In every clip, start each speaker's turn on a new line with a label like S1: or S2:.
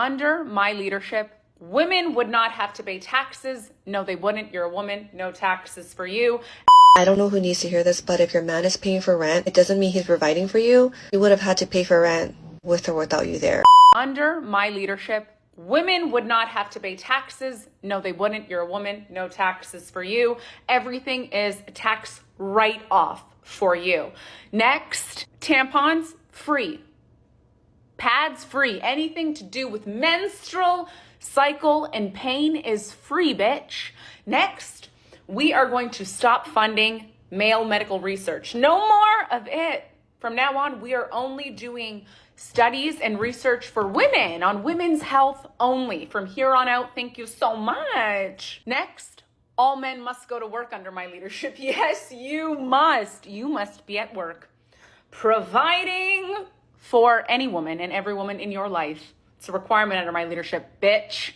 S1: Under my leadership, women would not have to pay taxes. No, they wouldn't. You're a woman. No taxes for you.
S2: I don't know who needs to hear this, but if your man is paying for rent, it doesn't mean he's providing for you. He would have had to pay for rent with or without you there.
S1: Under my leadership, women would not have to pay taxes. No, they wouldn't. You're a woman. No taxes for you. Everything is a tax write-off for you. Next, tampons free. Pads free. Anything to do with menstrual cycle and pain is free, bitch. Next, we are going to stop funding male medical research. No more of it. From now on, we are only doing studies and research for women on women's health only. From here on out, thank you so much. Next, all men must go to work under my leadership. Yes, you must. You must be at work, providing for any woman and every woman in your life. It's a requirement under my leadership, bitch.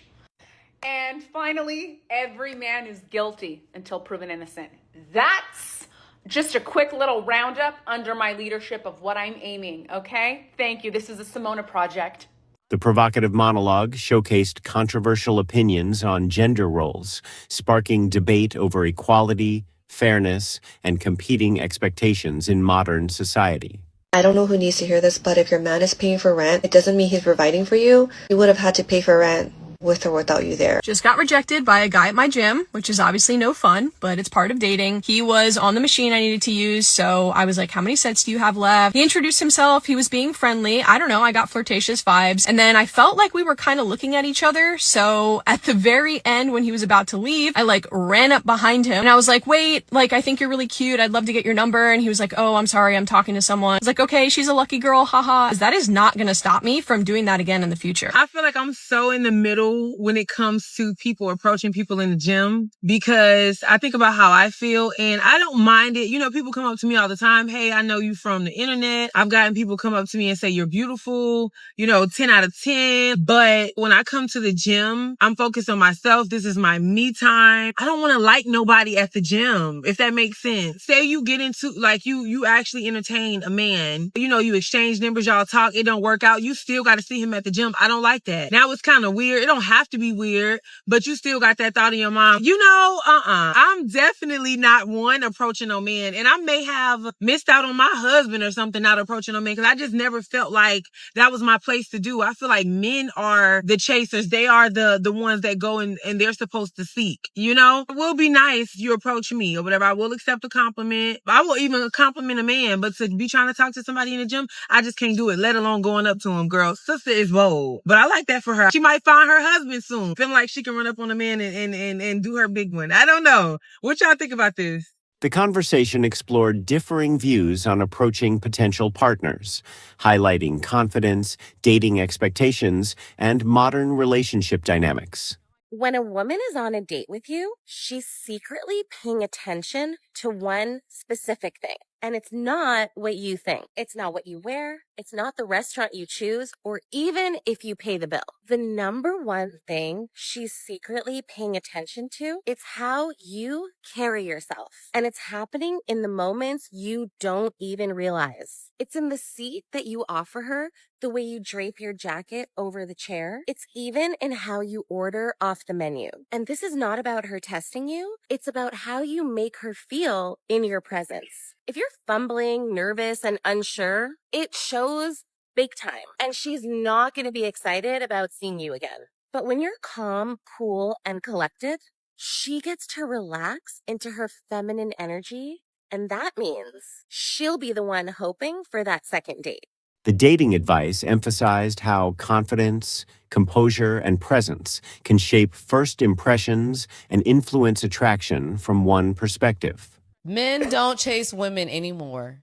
S1: And finally, every man is guilty until proven innocent. That's just a quick little roundup under my leadership of what I'm aiming, okay? Thank you. This is a Simona project.
S3: The provocative monologue showcased controversial opinions on gender roles, sparking debate over equality, fairness, and competing expectations in modern society.
S2: I don't know who needs to hear this, but if your man is paying for rent, it doesn't mean he's providing for you. He would have had to pay for rent with or without you there.
S4: Just got rejected by a guy at my gym, which is obviously no fun, but it's part of dating. He was on the machine I needed to use, so I was like, how many sets do you have left? He introduced himself. He was being friendly. I don't know. I got flirtatious vibes. And then I felt like we were kind of looking at each other. So at the very end, when he was about to leave, I ran up behind him and I was like, wait, I think you're really cute. I'd love to get your number. And he was like, oh, I'm sorry. I'm talking to someone. I was like, okay, she's a lucky girl. Haha. That is not going to stop me from doing that again in the future.
S5: I feel like I'm so in the middle when it comes to people approaching people in the gym, because I think about how I feel and I don't mind it. You know, people come up to me all the time. Hey, I know you from the internet. I've gotten people come up to me and say, you're beautiful, 10 out of 10. But when I come to the gym, I'm focused on myself. This is my me time. I don't want to like nobody at the gym, if that makes sense. Say you get into, you actually entertain a man, you exchange numbers, y'all talk, it don't work out. You still got to see him at the gym. I don't like that. Now it's kind of weird. It don't have to be weird, but you still got that thought in your mind. I'm definitely not one approaching no man. And I may have missed out on my husband or something not approaching no man, because I just never felt like that was my place to do. I feel like men are the chasers. They are the ones that go and they're supposed to seek, It will be nice if you approach me or whatever. I will accept a compliment. I will even compliment a man, but to be trying to talk to somebody in the gym, I just can't do it, let alone going up to him. Girl, sister is bold. But I like that for her. She might find her husband soon, feeling like she can run up on a man and do her big one. I don't know. What y'all think about this?
S3: The conversation explored differing views on approaching potential partners, highlighting confidence, dating expectations, and modern relationship dynamics.
S6: When a woman is on a date with you, she's secretly paying attention to one specific thing. And it's not what you think. It's not what you wear. It's not the restaurant you choose, or even if you pay the bill. The number one thing she's secretly paying attention to, it's how you carry yourself. And it's happening in the moments you don't even realize. It's in the seat that you offer her, the way you drape your jacket over the chair. It's even in how you order off the menu. And this is not about her testing you. It's about how you make her feel in your presence. If you're fumbling, nervous, and unsure, it shows big time. And she's not going to be excited about seeing you again. But when you're calm, cool, and collected, she gets to relax into her feminine energy. And that means she'll be the one hoping for that second date.
S3: The dating advice emphasized how confidence, composure, and presence can shape first impressions and influence attraction from one perspective.
S7: Men don't chase women anymore.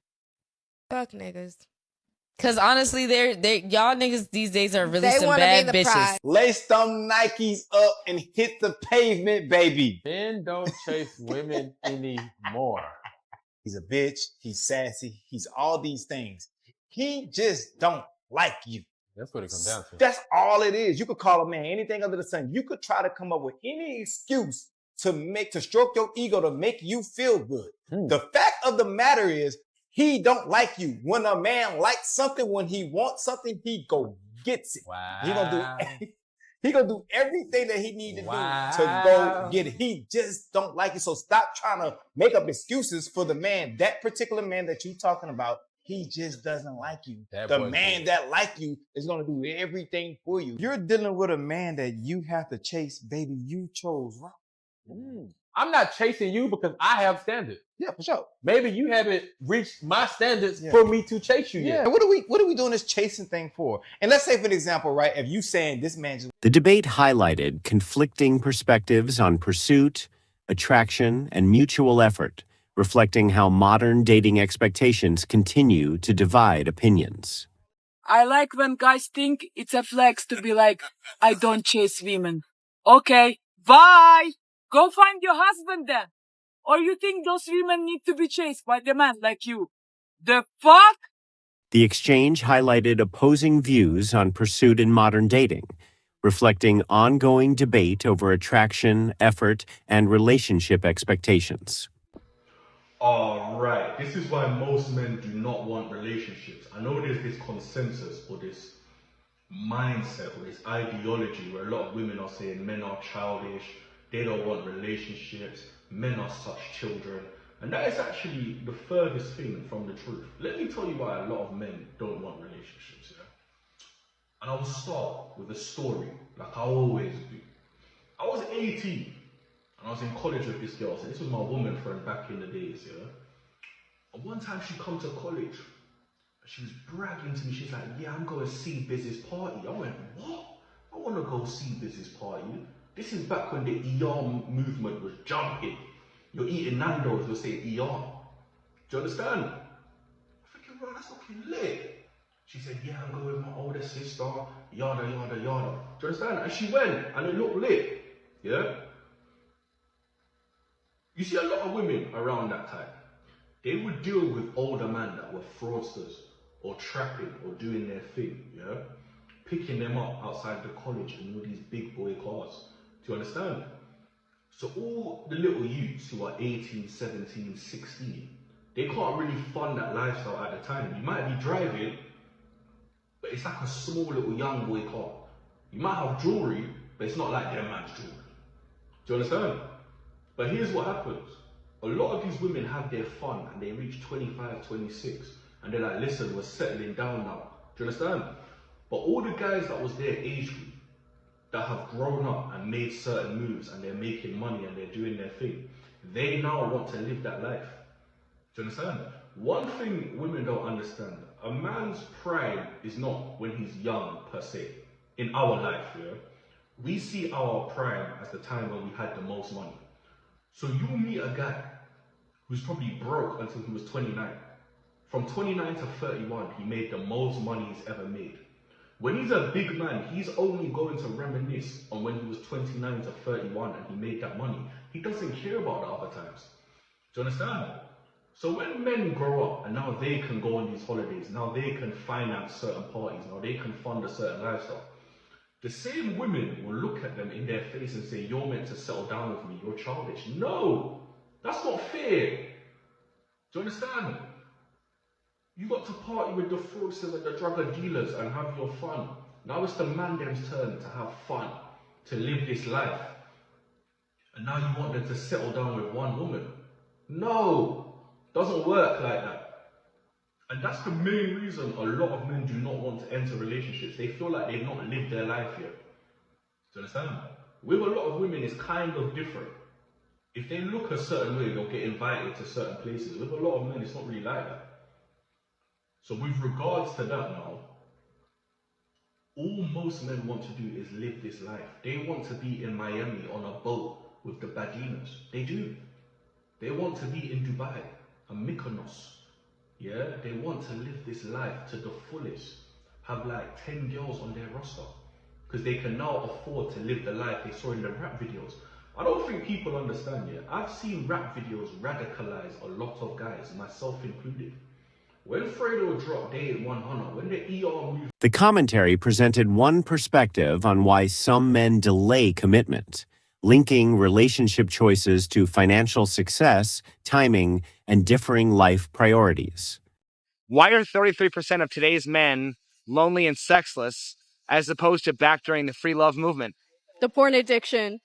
S8: Fuck niggas.
S7: Cause honestly, y'all niggas these days are really some bad bitches.
S8: Prize.
S9: Lace them Nikes up and hit the pavement, baby.
S10: Men don't chase women anymore.
S9: He's a bitch. He's sassy. He's all these things. He just don't like you.
S10: That's what it comes down to.
S9: That's all it is. You could call a man anything under the sun. You could try to come up with any excuse to stroke your ego to make you feel good. The fact of the matter is, he don't like you. When a man likes something, when he wants something, he go gets it.
S10: Wow.
S9: He gonna do everything that he need to do to go get it. He just don't like it. So stop trying to make up excuses for the man. That particular man that you talking about, he just doesn't like you. The man that like you is gonna do everything for you. You're dealing with a man that you have to chase, baby. You chose wrong.
S10: I'm not chasing you because I have standards.
S9: Yeah, for sure.
S10: Maybe you haven't reached my standards for me to chase you yet.
S9: What are we doing this chasing thing for? And let's say, for example, right, if you saying this man just...
S3: The debate highlighted conflicting perspectives on pursuit, attraction, and mutual effort, reflecting how modern dating expectations continue to divide opinions.
S11: I like when guys think it's a flex to be like, I don't chase women. Okay, bye! Go find your husband then. Or you think those women need to be chased by the man like you? The fuck?
S3: The exchange highlighted opposing views on pursuit in modern dating, reflecting ongoing debate over attraction, effort, and relationship expectations.
S12: Right. This is why most men do not want relationships. I know there's this consensus or this mindset or this ideology where a lot of women are saying men are childish, they don't want relationships, men are such children. And that is actually the furthest thing from the truth. Let me tell you why a lot of men don't want relationships, yeah? And I will start with a story, like I always do. I was 18, and I was in college with this girl. So this was my woman friend back in the days, yeah? And one time she come to college, and she was bragging to me. She's like, yeah, I'm going to see Biz's party. I went, what? I want to go see Biz's party. This is back when the ER movement was jumping. You're eating Nando's, you'll say ER. Do you understand? I'm thinking, right, that's looking lit. She said, yeah, I'm going with my older sister, yada, yada, yada. Do you understand? And she went, and it looked lit. Yeah? You see a lot of women around that time. They would deal with older men that were fraudsters, or trapping, or doing their thing, yeah? Picking them up outside the college in all these big boy cars. Do you understand? So all the little youths who are 18, 17, 16, they can't really fund that lifestyle at the time. You might be driving, but it's like a small little young boy car. You might have jewelry, but it's not like their man's jewelry. Do you understand? But here's what happens. A lot of these women have their fun and they reach 25, 26, and they're like, listen, we're settling down now. Do you understand? But all the guys that was their age group, that have grown up and made certain moves and they're making money and they're doing their thing, they now want to live that life. Do you understand? One thing women don't understand, a man's prime is not when he's young per se. In our life, yeah, we see our prime as the time when we had the most money. So you meet a guy who's probably broke until he was 29. From 29 to 31, he made the most money he's ever made. When he's a big man, he's only going to reminisce on when he was 29 to 31 and he made that money. He doesn't care about the other times. Do you understand? So when men grow up and now they can go on these holidays, now they can finance certain parties, now they can fund a certain lifestyle, the same women will look at them in their face and say, you're meant to settle down with me, you're childish. No, that's not fair. Do you understand? You got to party with the fraudsters and the drug dealers and have your fun. Now it's the man them's turn to have fun, to live this life. And now you want them to settle down with one woman. No, doesn't work like that. And that's the main reason a lot of men do not want to enter relationships. They feel like they've not lived their life yet. Do you understand? With a lot of women, it's kind of different. If they look a certain way, they'll get invited to certain places. With a lot of men, it's not really like that. So with regards to that now, all most men want to do is live this life. They want to be in Miami on a boat with the Badinas. They do. They want to be in Dubai, and Mykonos. Yeah, they want to live this life to the fullest. Have like 10 girls on their roster. Because they can now afford to live the life they saw in the rap videos. I don't think people understand yet. I've seen rap videos radicalize a lot of guys, myself included. When Fredo dropped Day at 100, when the ER moved...
S3: The commentary presented one perspective on why some men delay commitment, linking relationship choices to financial success, timing, and differing life priorities.
S13: Why are 33% of today's men lonely and sexless, as opposed to back during the free love movement?
S14: The porn addiction.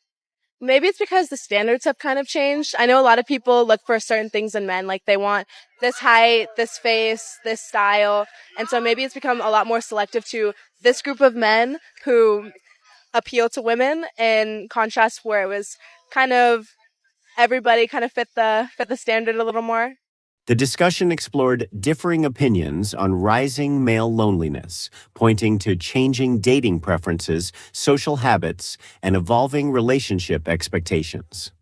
S14: Maybe it's because the standards have kind of changed. I know a lot of people look for certain things in men, like they want this height, this face, this style. And so maybe it's become a lot more selective to this group of men who appeal to women, in contrast where it was kind of everybody kind of fit the standard a little more.
S3: The discussion explored differing opinions on rising male loneliness, pointing to changing dating preferences, social habits, and evolving relationship expectations.